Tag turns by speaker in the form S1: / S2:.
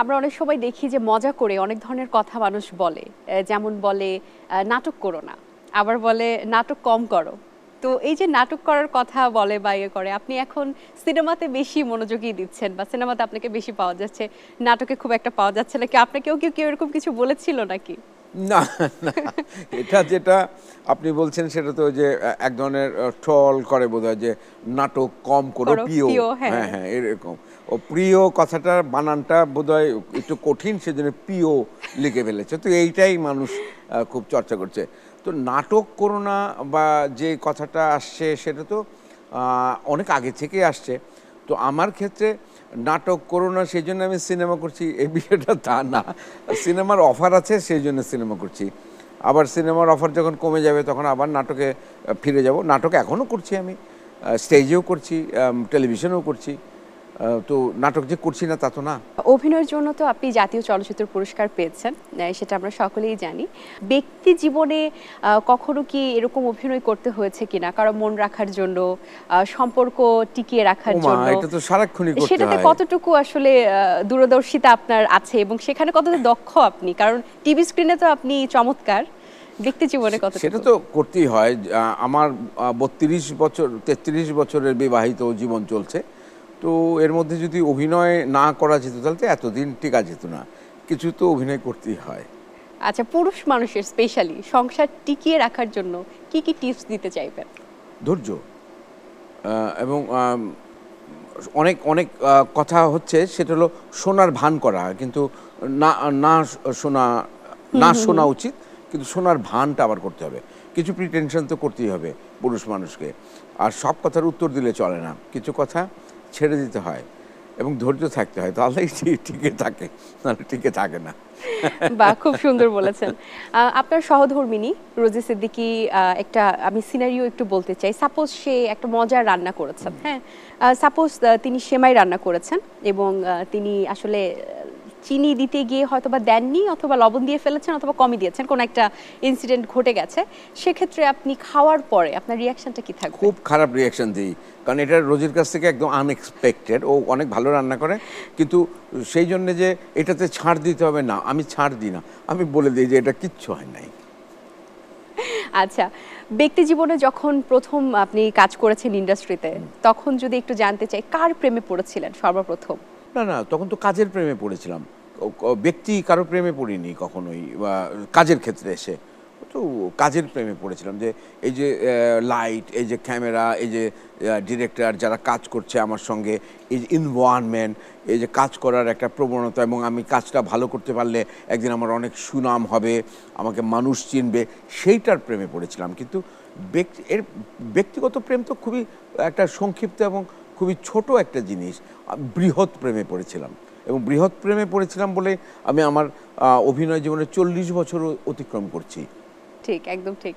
S1: আমরা অনেক সময় দেখি যে মজা করে অনেক ধরনের কথা মানুষ বলে, যেমন বলে নাটক করো না, আবার বলে নাটক কম করো। তো এই যে নাটক করার কথা বলে বা ইয়ে করে, আপনি এখন সিনেমাতে বেশি মনোযোগী দিচ্ছেন বা সিনেমাতে আপনাকে বেশি পাওয়া যাচ্ছে, নাটকে খুব একটা পাওয়া যাচ্ছে না, কি আপনাকেও কেউ এরকম কিছু বলেছিল নাকি?
S2: না, না, এটা যেটা আপনি বলছেন সেটা তো ওই যে এক ধরনের ট্রল করে বোধহয় যে নাটক কম করো
S1: করো
S2: প্রিয়।
S1: প্রিয়, হ্যাঁ।
S2: হ্যাঁ, হ্যাঁ, এরকম। ও প্রিয় কথাটার বানানটা বোধহয় একটু কঠিন, সেজন্য প্রিয় লিখে ফেলেছে। তো এইটাই মানুষ খুব চর্চা করছে। তো নাটক করো না বা যে কথাটা আসছে সেটা তো অনেক আগে থেকেই আসছে। তো আমার ক্ষেত্রে নাটক করো না সেই জন্য আমি সিনেমা করছি এই বিষয়টা তা না। সিনেমার অফার আছে সেই জন্য সিনেমা করছি। আবার সিনেমার অফার যখন কমে যাবে তখন আবার নাটকে ফিরে যাব। নাটক এখনও করছি আমি, স্টেজেও করছি, টেলিভিশনেও করছি। তো নাটক যে করছি না তা তো না।
S1: অভিনয়ের জন্য তো আপনি জাতীয় চলচ্চিত্র পুরস্কার পেয়েছেন, সেটা আমরা সকলেই জানি। ব্যক্তি জীবনে কখনো কি এরকম অভিনয় করতে হয়েছে কিনা, কারো মন রাখার জন্য, সম্পর্ক টিকিয়ে রাখার
S2: ওমা,
S1: জন্য,
S2: এটা তো সারাক্ষণই করতে
S1: সেটাতে
S2: হয়।
S1: কতটুকু আসলে দূরদর্শিতা আপনার আছে এবং সেখানে কতটা দক্ষ আপনি? কারণ টিভি স্ক্রিনে তো আপনি চমৎকার, ব্যক্তি জীবনে
S2: সেটা
S1: কতটুকু?
S2: তো করতেই হয়। আমার ৩২ বছর ৩৩ বছরের বিবাহিত জীবন চলছে। তো এর মধ্যে যদি অভিনয় না করা যেত তাহলে তো এতদিন টিকা যেত না। কিছু তো অভিনয় করতেই হয়।
S1: আচ্ছা, পুরুষ মানুষের স্পেশালি সংসার টিকিয়ে রাখার জন্য কি কি টিপস দিতে চাইবেন?
S2: ধৈর্য, এবং অনেক অনেক কথা হচ্ছে সেটা হলো শোনার ভান করা, কিন্তু না না শোনা,
S1: হুম,
S2: না
S1: হুম,
S2: শোনা
S1: হুম।
S2: উচিত, কিন্তু শোনার ভানটা আবার করতে হবে। কিছু প্রিটেনশন তো করতেই হবে পুরুষ মানুষকে। আর সব কথার উত্তর দিলে চলে না, কিছু কথা ছেড়ে দিতে হয় এবং ধৈর্য থাকতে হয়, তাহলেই টিকে থাকে, নাহলে টিকে থাকে না।
S1: বাহ, খুব সুন্দর বলেছেন। আপনার সহধর্মিণী রোজি সিদ্দিকী, একটা আমি সিনারিও একটু বলতে চাই। সাপোজ সে একটা মজার রান্না করেছেন, হ্যাঁ, সাপোজ তিনি সেমাই রান্না করেছেন এবং তিনি আসলে চিনি দিতে গিয়ে হয়তোবা দেননি, অথবা লবণ দিয়ে ফেলেছেন, অথবা কমই দিয়েছেন, কোনো একটা ইনসিডেন্ট ঘটে গেছে। সেক্ষেত্রে আপনি খাওয়ার পরে আপনার রিয়াকশনটা কি থাকবে?
S2: খুব খারাপ রিয়াকশন দিই, কারণ এটা রোজির কাছ থেকে একদম আনএক্সপেক্টেড। ও অনেক ভালো রান্না করে, কিন্তু সেই জন্যে যে এটাতে ছাড় দিতে হবে না, আমি ছাড় দিই না। আমি বলে দিই যে এটা কিচ্ছু হয় নাই।
S1: আচ্ছা, ব্যক্তি জীবনে যখন প্রথম আপনি কাজ করেছেন ইন্ডাস্ট্রিতে, তখন যদি একটু জানতে চাই কার প্রেমে পড়েছিলেন সর্বপ্রথম?
S2: না, না, তখন তো কাজের প্রেমে পড়েছিলাম। ব্যক্তি কারো প্রেমে পড়িনি কখনোই, বা কাজের ক্ষেত্রে এসে। তো কাজের প্রেমে পড়েছিলাম যে এই যে লাইট, এই যে ক্যামেরা, এই যে ডিরেক্টর যারা কাজ করছে আমার সঙ্গে, এই যে এনভায়রনমেন্ট, এই যে কাজ করার একটা প্রবণতা, এবং আমি কাজটা ভালো করতে পারলে একদিন আমার অনেক সুনাম হবে, আমাকে মানুষ চিনবে, সেইটার প্রেমে পড়েছিলাম। কিন্তু এর ব্যক্তিগত প্রেম তো খুবই একটা সংক্ষিপ্ত এবং খুবই ছোট একটা জিনিস। বৃহৎ প্রেমে পড়েছিলাম, এবং বৃহৎ প্রেমে পড়েছিলাম বলে আমি আমার অভিনয় জীবনে ৪০ বছর অতিক্রম করছি।
S1: ঠিক, একদম ঠিক।